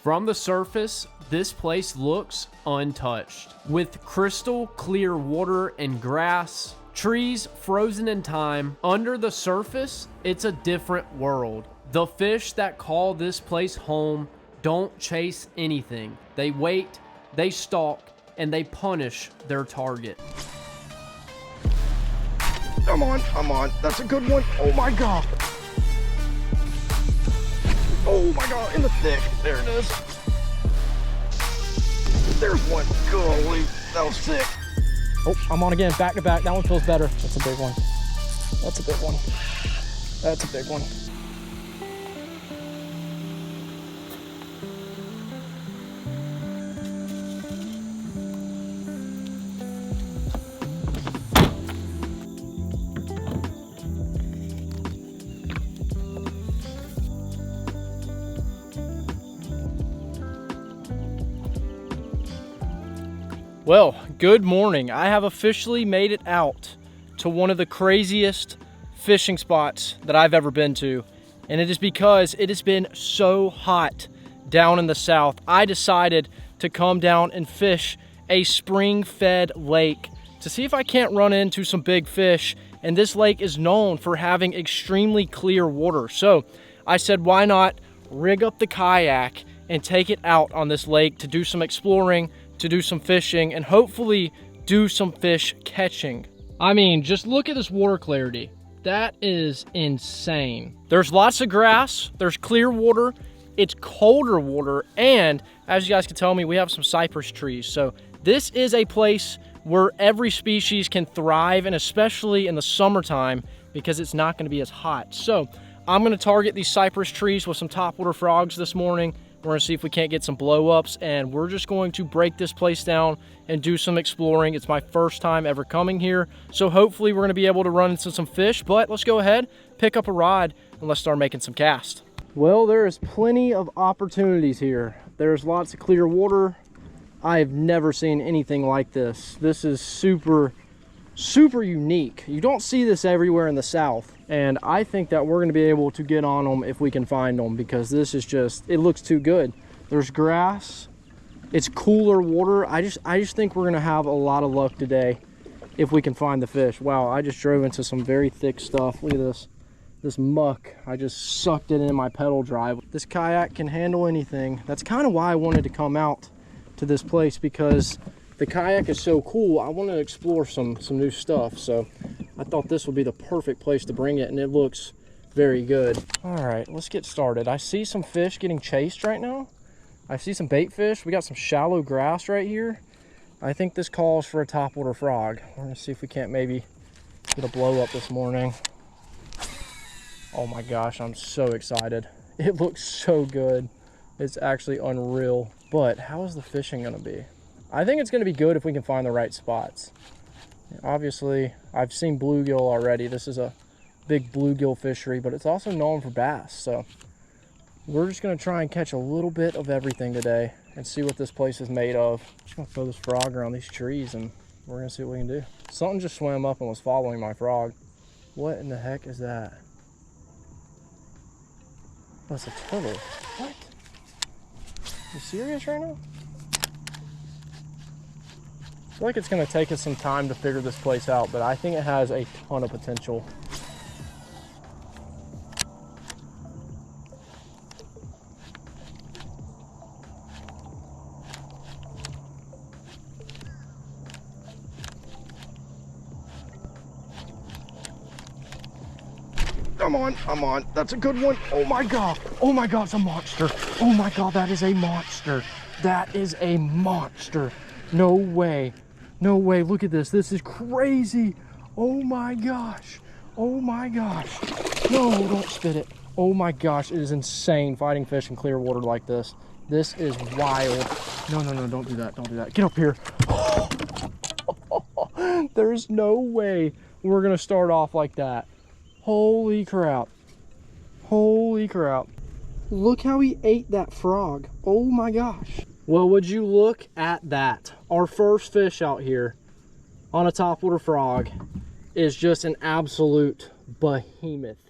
From the surface, this place looks untouched. With crystal clear water and grass, trees frozen in time, under the surface, it's a different world. The fish that call this place home don't chase anything. They wait, they stalk, and they punish their target. Come on, come on. That's a good one. Oh my God. Oh my God, in the thick. There it is. There's one. Golly, that was sick. Oh, I'm on again, back to back. That one feels better. That's a big one. That's a big one. That's a big one. Well, good morning. I have officially made it out to one of the craziest fishing spots that I've ever been to. And it is because it has been so hot down in the south. I decided to come down and fish a spring-fed lake to see if I can't run into some big fish. And this lake is known for having extremely clear water. So I said, why not rig up the kayak and take it out on this lake to do some exploring, to do some fishing, and hopefully do some fish catching. I mean, just look at this water clarity. That is insane. There's lots of grass, there's clear water, it's colder water, and as you guys can tell me, we have some cypress trees. So this is a place where every species can thrive, and especially in the summertime, because it's not gonna be as hot. So I'm gonna target these cypress trees with some topwater frogs this morning. We're gonna see if we can't get some blow-ups, and we're just going to break this place down and do some exploring. It's my first time ever coming here, so hopefully we're gonna be able to run into some fish, but let's go ahead, pick up a rod, and let's start making some casts. Well, there is plenty of opportunities here. There's lots of clear water. I have never seen anything like this. This is super unique. You don't see this everywhere in the south, and I think that we're going to be able to get on them if we can find them, because this is just, it looks too good. There's grass, it's cooler water. I just think we're going to have a lot of luck today if we can find the fish. Wow, I just drove into some very thick stuff. Look at this muck. I just sucked it in my pedal drive. This kayak can handle anything. That's kind of why I wanted to come out to this place, because the kayak is so cool. I want to explore some new stuff, so I thought this would be the perfect place to bring it, and it looks very good. All right, let's get started. I see some fish getting chased right now. I see some bait fish. We got some shallow grass right here. I think this calls for a topwater frog. We're gonna see if we can't maybe get a blow up this morning. Oh my gosh, I'm so excited. It looks so good. It's actually unreal. But how is the fishing gonna be? I think it's going to be good if we can find the right spots. Obviously, I've seen bluegill already. This is a big bluegill fishery, but it's also known for bass. So we're just going to try and catch a little bit of everything today and see what this place is made of. I'm just going to throw this frog around these trees, and we're going to see what we can do. Something just swam up and was following my frog. What in the heck is that? That's a turtle. What? You serious right now? I feel like it's going to take us some time to figure this place out, but I think it has a ton of potential. Come on, come on. That's a good one. Oh my God. Oh my God, it's a monster. Oh my God, that is a monster. That is a monster. No way. No way, look at this. This is crazy. Oh my gosh. Oh my gosh. No, don't spit it. Oh my gosh, it is insane fighting fish in clear water like this. This is wild. No, don't do that. Don't do that. Get up here. There's no way we're gonna start off like that. Holy crap. Holy crap. Look how he ate that frog. Oh my gosh. Well, would you look at that? Our first fish out here on a topwater frog is just an absolute behemoth.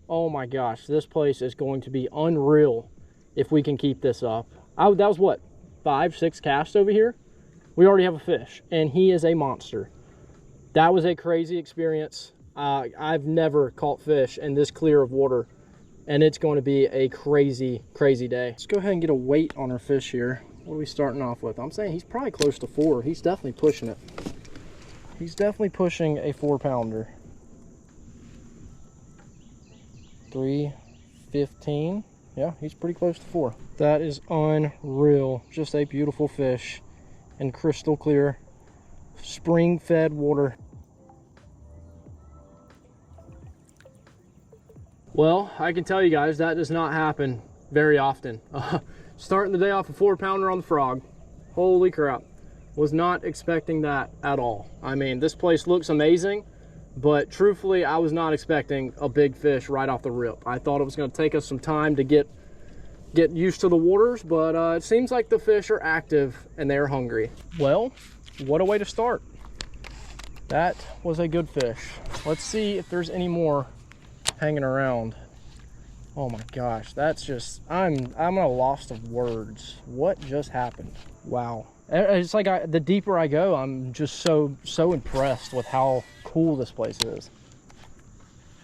Oh my gosh, this place is going to be unreal if we can keep this up. That was what, 5, 6 casts over here? We already have a fish, and he is a monster. That was a crazy experience. I've never caught fish in this clear of water, and it's going to be a crazy, crazy day. Let's go ahead and get a weight on our fish here. What are we starting off with? I'm saying he's probably close to 4. He's definitely pushing it. He's definitely pushing a 4-pounder. 315. Yeah, he's pretty close to 4. That is unreal. Just a beautiful fish in crystal clear, spring-fed water. Well, I can tell you guys that does not happen very often. Starting the day off a 4-pounder on the frog. Holy crap. Was not expecting that at all. I mean, this place looks amazing, but truthfully, I was not expecting a big fish right off the rip. I thought it was going to take us some time to get used to the waters, but it seems like the fish are active and they're hungry. Well, what a way to start. That was a good fish. Let's see if there's any more hanging around. Oh my gosh, that's just, I'm at a loss of words. What just happened? Wow. It's like the deeper I go, I'm just so impressed with how cool this place is.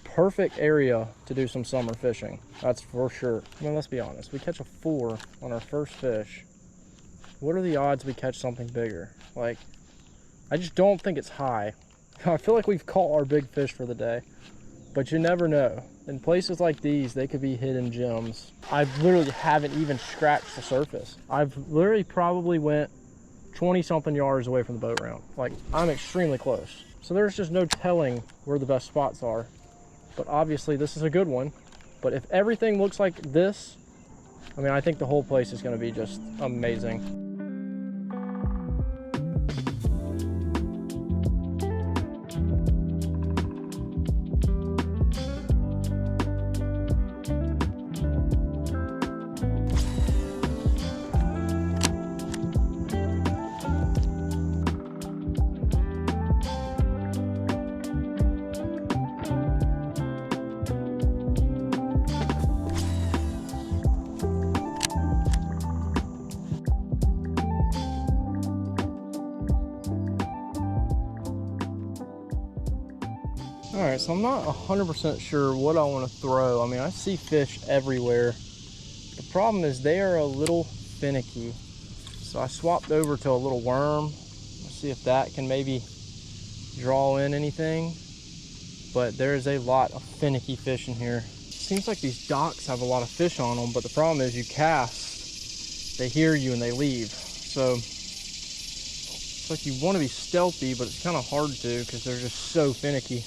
Perfect area to do some summer fishing, that's for sure. I mean, let's be honest, we catch a 4 on our first fish. What are the odds we catch something bigger? Like, I just don't think it's high. I feel like we've caught our big fish for the day, but you never know. In places like these, they could be hidden gems. I literally haven't even scratched the surface. I've literally probably went 20 something yards away from the boat ramp. Like, I'm extremely close. So there's just no telling where the best spots are. But obviously this is a good one. But if everything looks like this, I mean, I think the whole place is gonna be just amazing. All right, so I'm not 100% sure what I want to throw. I mean, I see fish everywhere. The problem is they are a little finicky. So I swapped over to a little worm. Let's see if that can maybe draw in anything. But there is a lot of finicky fish in here. Seems like these docks have a lot of fish on them, but the problem is you cast, they hear you and they leave. So it's like you want to be stealthy, but it's kind of hard to because they're just so finicky.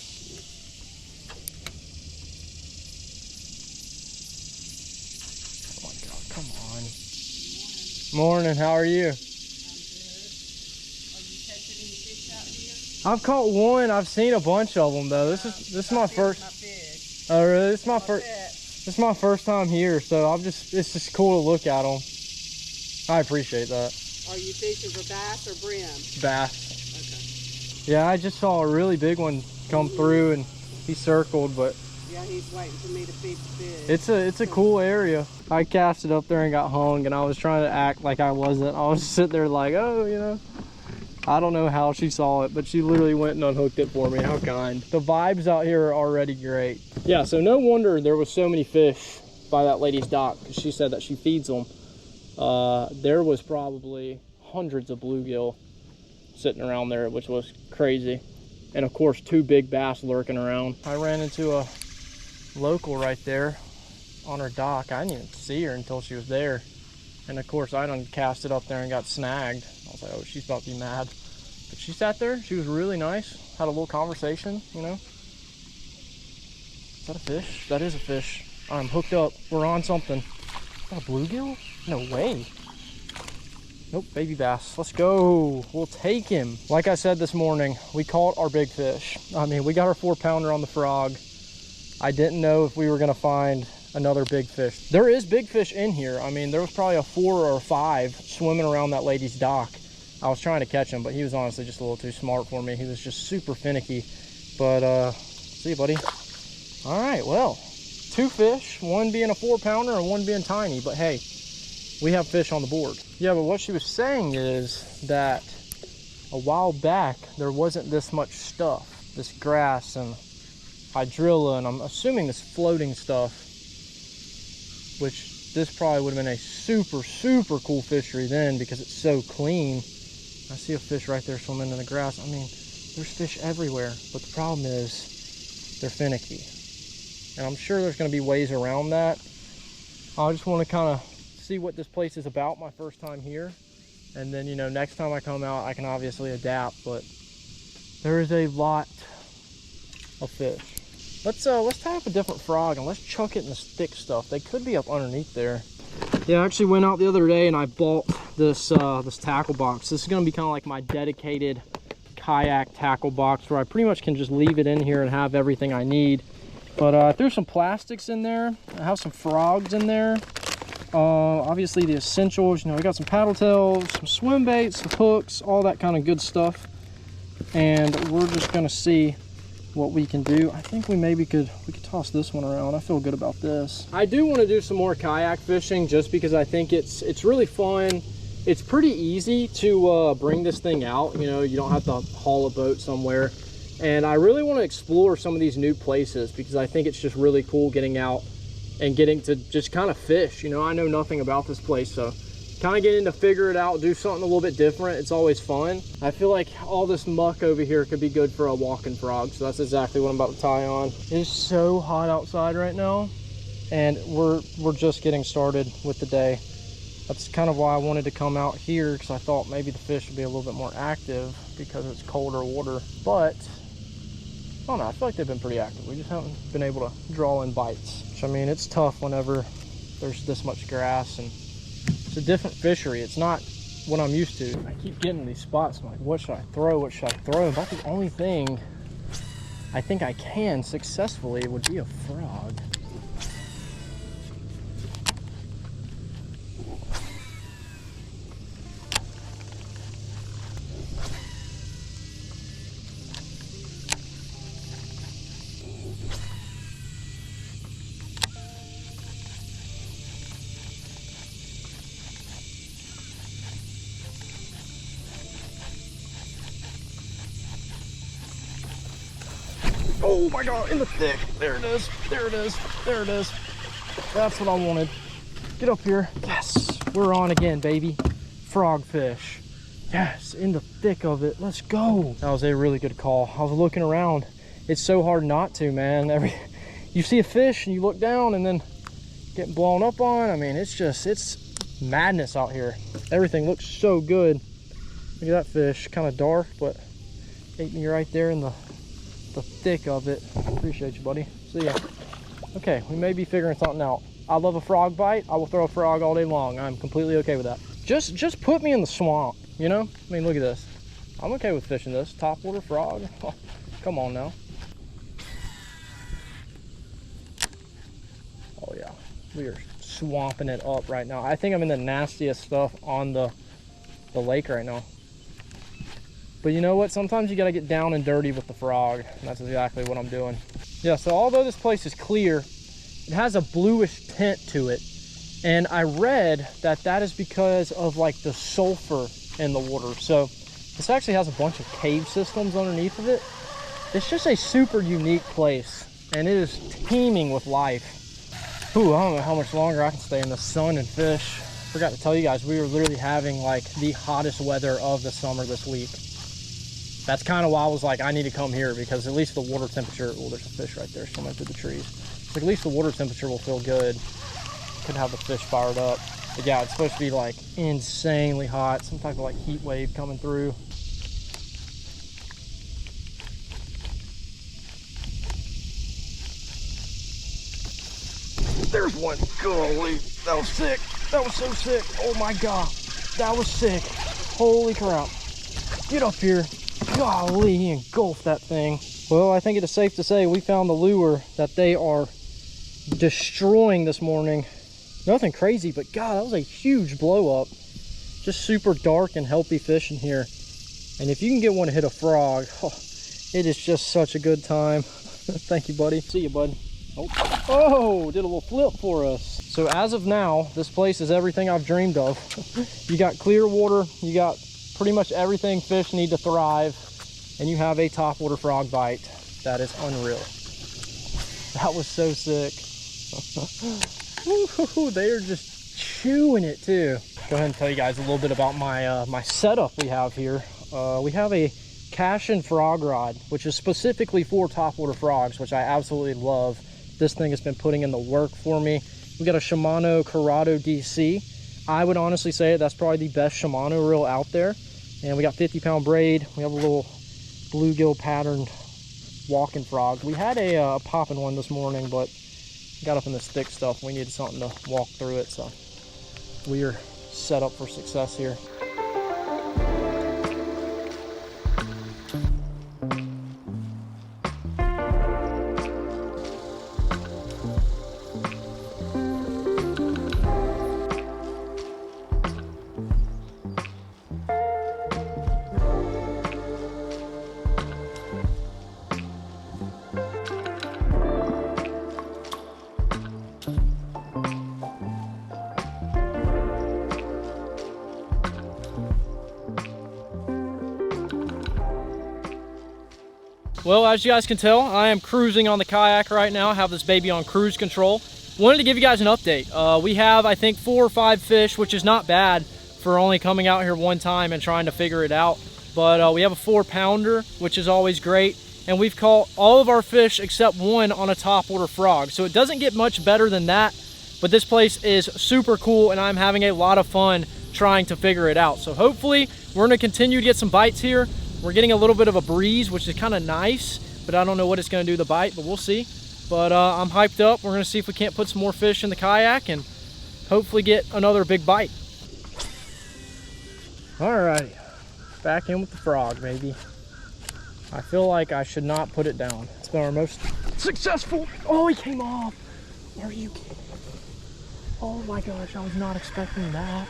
Morning, how are you? I'm good. Are you catching any fish out here? I've caught one. I've seen a bunch of them though. This is my first. Oh really? This is my first. This is my first time here, so it's just cool to look at them. I appreciate that. Are you fishing for bass or brim? Bass. Okay. Yeah, I just saw a really big one come through and he circled, but. Yeah, he's waiting for me to feed the fish. It's a cool area. I cast it up there and got hung, and I was trying to act like I wasn't. I was sitting there like, oh, you know. I don't know how she saw it, but she literally went and unhooked it for me. How kind. The vibes out here are already great. Yeah, so no wonder there was so many fish by that lady's dock, because she said that she feeds them. There was probably hundreds of bluegill sitting around there, which was crazy. And of course, 2 big bass lurking around. I ran into a local right there on her dock. I didn't even see her until she was there, and of course I done cast it up there and got snagged. I was like, oh, she's about to be mad, but she sat there. She was really nice, had a little conversation, you know. Is that a fish? That is a fish. I'm hooked up. We're on something. Is that a bluegill? No way. Nope, baby bass. Let's go. We'll take him. Like I said this morning, we caught our big fish. I mean, we got our 4-pounder on the frog. I didn't know if we were gonna find another big fish. There is big fish in here. I mean, there was probably a 4 or 5 swimming around that lady's dock. I was trying to catch him, but he was honestly just a little too smart for me. He was just super finicky. But see you, buddy. All right, well, 2 fish, one being a 4-pounder and one being tiny. But hey, we have fish on the board. Yeah, but what she was saying is that a while back, there wasn't this much stuff, this grass and hydrilla, and I'm assuming this floating stuff, which this probably would have been a super, super cool fishery then because it's so clean. I see a fish right there swimming in the grass. I mean, there's fish everywhere, but the problem is they're finicky. And I'm sure there's gonna be ways around that. I just wanna kinda see what this place is about my first time here. And then, you know, next time I come out, I can obviously adapt, but there is a lot of fish. Let's tie up a different frog and let's chuck it in this thick stuff. They could be up underneath there. Yeah, I actually went out the other day and I bought this this tackle box. This is gonna be kind of like my dedicated kayak tackle box where I pretty much can just leave it in here and have everything I need. But I threw some plastics in there. I have some frogs in there. Obviously the essentials, you know, we got some paddle tails, some swim baits, some hooks, all that kind of good stuff. And we're just gonna see what we can do. I think we could toss this one around. I feel good about this. I do want to do some more kayak fishing just because I think it's really fun. It's pretty easy to bring this thing out. You know, you don't have to haul a boat somewhere. And I really want to explore some of these new places because I think it's just really cool getting out and getting to just kind of fish. You know, I know nothing about this place, so kind of getting to figure it out, do something a little bit different. It's always fun. I feel like all this muck over here could be good for a walking frog, so that's exactly what I'm about to tie on. It is so hot outside right now, and we're just getting started with the day. That's kind of why I wanted to come out here, because I thought maybe the fish would be a little bit more active because it's colder water. But I don't know, I feel like they've been pretty active. We just haven't been able to draw in bites, which, I mean, it's tough whenever there's this much grass, and it's a different fishery. It's not what I'm used to. I keep getting these spots. I'm like, what should I throw? What should I throw? About the only thing I think I can successfully would be a frog. Oh my God, in the thick. There it is, there it is, there it is. That's what I wanted. Get up here. Yes, we're on again, baby. Frogfish. Yes, in the thick of it. Let's go. That was a really good call. I was looking around. It's so hard not to, man. You see a fish and you look down and then getting blown up on. I mean, it's madness out here. Everything looks so good. Look at that fish, kind of dark, but ate me right there in the thick of it. Appreciate you, buddy. See ya. Okay, we may be figuring something out. I love a frog bite. I will throw a frog all day long. I'm completely okay with that. Just put me in the swamp, you know? I mean, look at this. I'm okay with fishing this. Topwater frog. Oh, come on now. Oh yeah, we are swamping it up right now. I think I'm in the nastiest stuff on the lake right now. But you know what? Sometimes you gotta get down and dirty with the frog. And that's exactly what I'm doing. Yeah, so although this place is clear, it has a bluish tint to it. And I read that that is because of like the sulfur in the water. So this actually has a bunch of cave systems underneath of it. It's just a super unique place. And it is teeming with life. Ooh, I don't know how much longer I can stay in the sun and fish. Forgot to tell you guys, we were literally having like the hottest weather of the summer this week. That's kind of why I was like, I need to come here because at least the water temperature, oh, there's a fish right there swimming through the trees. So at least the water temperature will feel good. Could have the fish fired up. But yeah, it's supposed to be like insanely hot, some type of like heat wave coming through. There's one. Golly, that was sick. That was so sick. Oh my God, that was sick. Holy crap. Get up here. Golly, he engulfed that thing. Well, I think it is safe to say we found the lure that they are destroying this morning. Nothing crazy, but God, that was a huge blow up. Just super dark and healthy fish in here. And if you can get one to hit a frog, oh, it is just such a good time. Thank you, buddy. See you, bud. Oh, did a little flip for us. So as of now, this place is everything I've dreamed of. You got clear water, you got pretty much everything fish need to thrive, and you have a topwater frog bite. That is unreal. That was so sick. They are just chewing it too. Go ahead and tell you guys a little bit about my my setup we have here. We have a cash and frog rod, which is specifically for topwater frogs, which I absolutely love. This thing has been putting in the work for me. We got a Shimano Corrado DC. I would honestly say that's probably the best Shimano reel out there. And we got 50-pound braid. We have a little bluegill patterned walking frog. We had a popping one this morning, but got up in this thick stuff. We needed something to walk through it, so we are set up for success here. Well, as you guys can tell, I am cruising on the kayak right now. I have this baby on cruise control. Wanted to give you guys an update. We have, I think, 4 or 5 fish, which is not bad for only coming out here one time and trying to figure it out. But we have a 4-pounder, which is always great. And we've caught all of our fish except one on a topwater frog. So it doesn't get much better than that. But this place is super cool, and I'm having a lot of fun trying to figure it out. So hopefully we're going to continue to get some bites here. We're getting a little bit of a breeze, which is kind of nice, but I don't know what it's going to do to the bite, but we'll see. But I'm hyped up. We're going to see if we can't put some more fish in the kayak and hopefully get another big bite. All right, back in with the frog, maybe. I feel like I should not put it down. It's been our most successful. Oh, he came off. Are you kidding? Oh my gosh, I was not expecting that.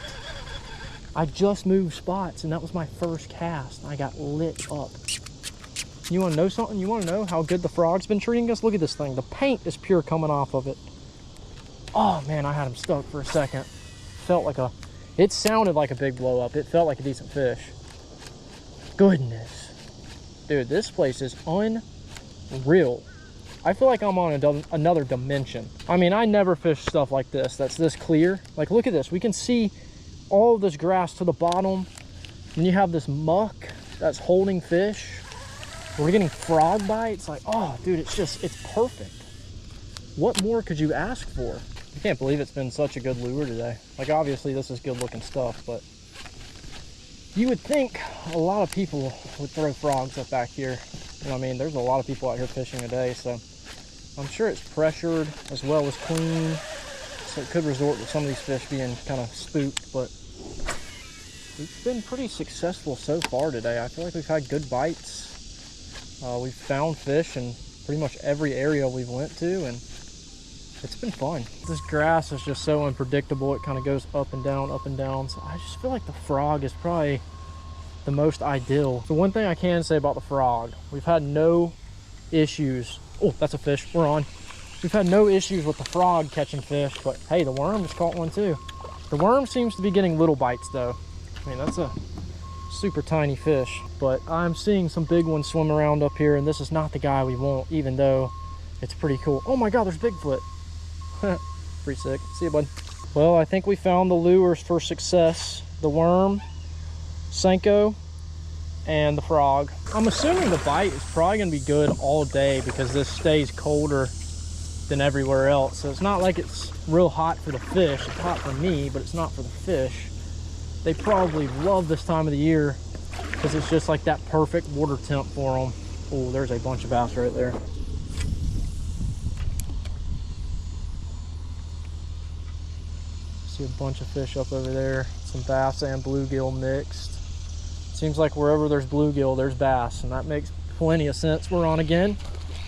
I just moved spots and that was my first cast. I got lit up. You want to know something? You want to know how good the frog's been treating us? Look at this thing. The paint is pure coming off of it. Oh man, I had him stuck for a second. Felt like it sounded like a big blow up. It felt like a decent fish. Goodness. Dude, this place is unreal. I feel like I'm on another dimension. I mean, I never fish stuff like this that's this clear. Like, look at this. We can see all of this grass to the bottom, and you have this muck that's holding fish. We're getting frog bites. Like, oh dude, it's perfect. What more could you ask for? I can't believe it's been such a good lure today. Like, obviously this is good looking stuff, but you would think a lot of people would throw frogs up back here. You know what I mean? There's a lot of people out here fishing today, so I'm sure it's pressured as well as clean. So it could resort to some of these fish being kind of spooked, but we've been pretty successful so far today. I feel like we've had good bites. We've found fish in pretty much every area we've went to, and it's been fun. This grass is just so unpredictable. It kind of goes up and down, up and down. So I just feel like the frog is probably the most ideal. The one thing I can say about the frog, we've had no issues. Oh, that's a fish. We're on. We've had no issues with the frog catching fish, but hey, the worm just caught one too. The worm seems to be getting little bites though. I mean, that's a super tiny fish, but I'm seeing some big ones swim around up here, and this is not the guy we want, even though it's pretty cool. Oh my God, there's Bigfoot. Pretty sick. See you, bud. Well, I think we found the lures for success. The worm, Senko, and the frog. I'm assuming the bite is probably gonna be good all day because this stays colder than everywhere else. So it's not like it's real hot for the fish. It's hot for me, but it's not for the fish. They probably love this time of the year because it's just like that perfect water temp for them. Oh, there's a bunch of bass right there. See a bunch of fish up over there. Some bass and bluegill mixed. Seems like wherever there's bluegill, there's bass, and that makes plenty of sense. We're on again.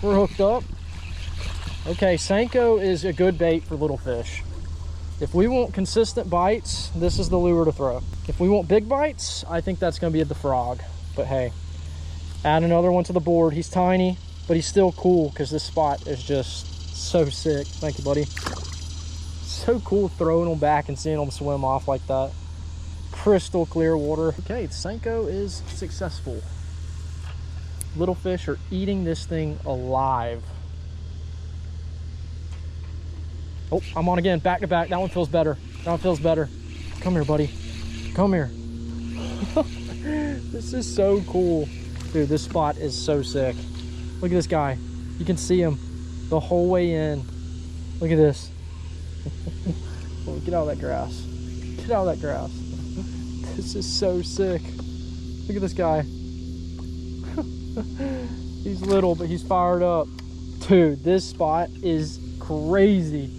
We're hooked up. Okay, Senko is a good bait for little fish. If we want consistent bites, this is the lure to throw. If we want big bites, I think that's gonna be the frog. But hey, add another one to the board. He's tiny, but he's still cool because this spot is just So sick. Thank you, buddy. So cool throwing them back and seeing them swim off like that. Crystal clear water. Okay, the Senko is successful. Little fish are eating this thing alive. Oh, I'm on again, back to back. That one feels better. That one feels better. Come here, buddy. Come here. This is so cool. Dude, this spot is so sick. Look at this guy. You can see him the whole way in. Look at this. Oh, get out of that grass. Get out of that grass. This is so sick. Look at this guy. He's little, but he's fired up. Dude, this spot is crazy.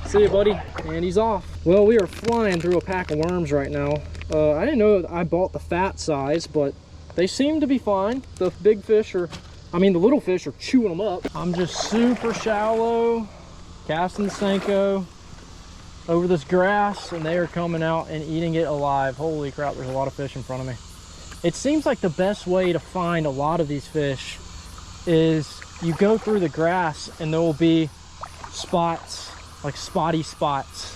See you, buddy. And he's off. Well, we are flying through a pack of worms right now. I didn't know I bought the fat size, but they seem to be fine. The big fish are, I mean, the little fish are chewing them up. I'm just super shallow, casting the Senko over this grass, and they are coming out and eating it alive. Holy crap, there's a lot of fish in front of me. It seems like the best way to find a lot of these fish is you go through the grass and there will be spots, like spotty spots,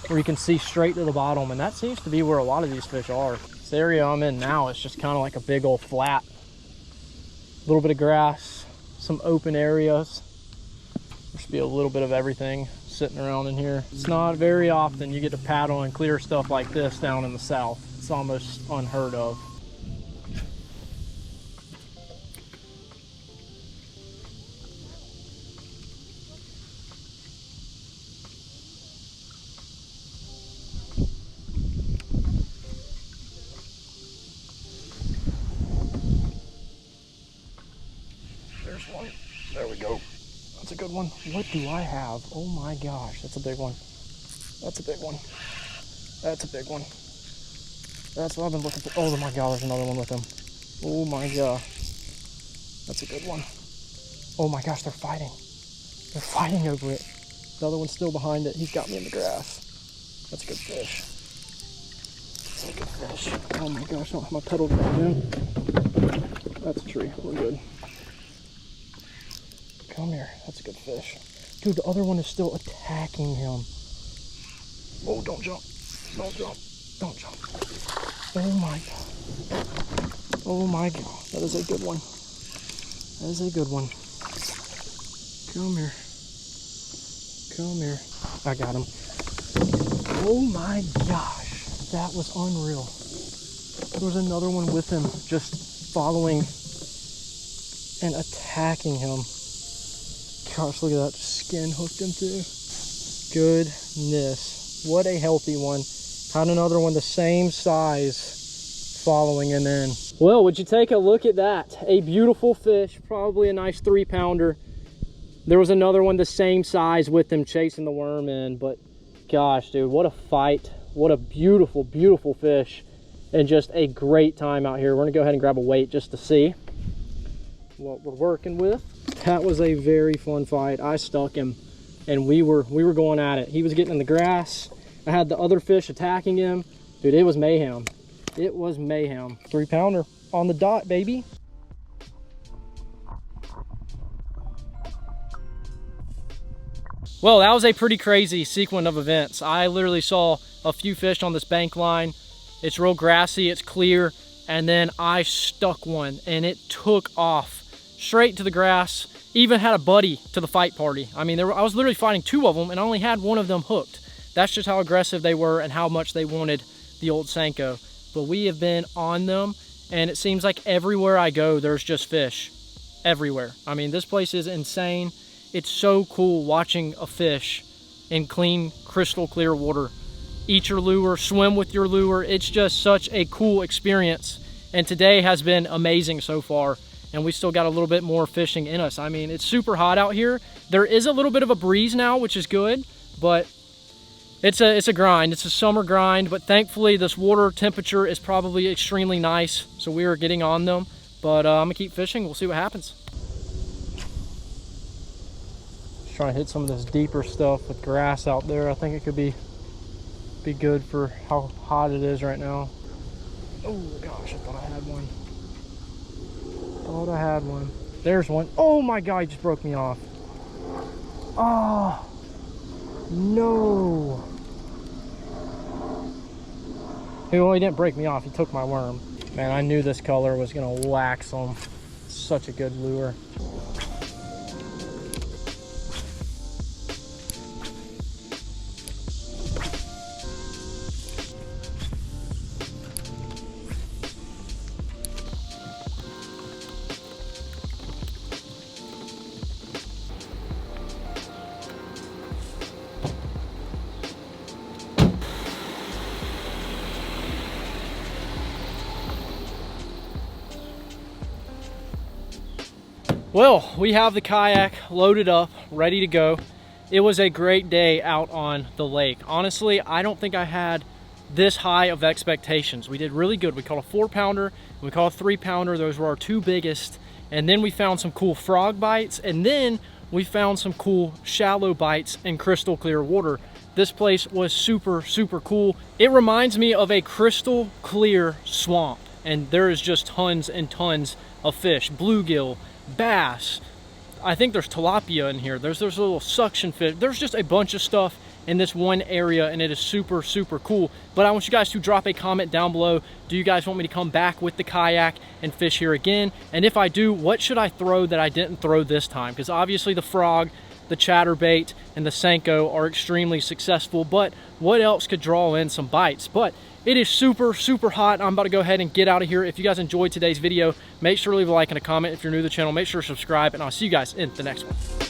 where you can see straight to the bottom, and that seems to be where a lot of these fish are. This area I'm in now is just kind of like a big old flat. A little bit of grass, some open areas. There should be a little bit of everything sitting around in here. It's not very often you get to paddle and clear stuff like this down in the south. It's almost unheard of. There's one. There we go. That's a good one. What do I have? Oh my gosh, that's a big one. That's a big one. That's a big one. That's what I've been looking for. Oh my god, there's another one with him. Oh my god. That's a good one. Oh my gosh, they're fighting. They're fighting over it. The other one's still behind it. He's got me in the grass. That's a good fish. That's a good fish. Oh my gosh, I don't have my pedal down in. That's a tree. We're good. Come here. That's a good fish. Dude, the other one is still attacking him. Oh, don't jump. Don't jump. Don't jump. Oh my god. Oh my god. That is a good one. That is a good one. Come here. Come here. I got him. Oh my gosh. That was unreal. There was another one with him just following and attacking him. Gosh, look at that skin hooked him too. Goodness. What a healthy one. Had another one the same size following him in. Well, would you take a look at that? A beautiful fish, probably a nice 3-pounder. There was another one the same size with him chasing the worm in, but gosh, dude, what a fight. What a beautiful, beautiful fish. And just a great time out here. We're gonna go ahead and grab a weight just to see what we're working with. That was a very fun fight. I stuck him and we were going at it. He was getting in the grass. I had the other fish attacking him. Dude, it was mayhem. It was mayhem. 3-pounder on the dot, baby. Well, that was a pretty crazy sequence of events. I literally saw a few fish on this bank line. It's real grassy, it's clear, and then I stuck one and it took off straight to the grass. Even had a buddy to the fight party. I mean, I was literally fighting 2 of them and I only had one of them hooked. That's just how aggressive they were and how much they wanted the old Senko. But we have been on them, and it seems like everywhere I go, there's just fish. Everywhere. I mean, this place is insane. It's so cool watching a fish in clean, crystal clear water. Eat your lure, swim with your lure. It's just such a cool experience. And today has been amazing so far. And we still got a little bit more fishing in us. I mean, it's super hot out here. There is a little bit of a breeze now, which is good, but it's a grind. It's a summer grind, but thankfully this water temperature is probably extremely nice, so we are getting on them. But I'm gonna keep fishing. We'll see what happens. Just trying to hit some of this deeper stuff with grass out there. I think it could be good for how hot it is right now. Oh gosh, I thought I had one. Thought I had one. There's one. Oh my god, he just broke me off. Oh, no. Well, he didn't break me off. He took my worm. Man, I knew this color was going to wax him. Such a good lure. Well, we have the kayak loaded up, ready to go. It was a great day out on the lake. Honestly, I don't think I had this high of expectations. We did really good. We caught a 4-pounder, we caught a 3-pounder. Those were our 2 biggest. And then we found some cool frog bites, and then we found some cool shallow bites in crystal clear water. This place was super, super cool. It reminds me of a crystal clear swamp, and there is just tons and tons of fish. Bluegill, bass, I think there's tilapia in here. There's little suction fish. There's just a bunch of stuff in this one area, and it is super, super cool. But I want you guys to drop a comment down below. Do you guys want me to come back with the kayak and fish here again? And if I do, what should I throw that I didn't throw this time? Because obviously the frog, the chatterbait, and the Senko are extremely successful, but what else could draw in some bites? But it is super, super hot. I'm about to go ahead and get out of here. If you guys enjoyed today's video, make sure to leave a like and a comment. If you're new to the channel, make sure to subscribe, and I'll see you guys in the next one.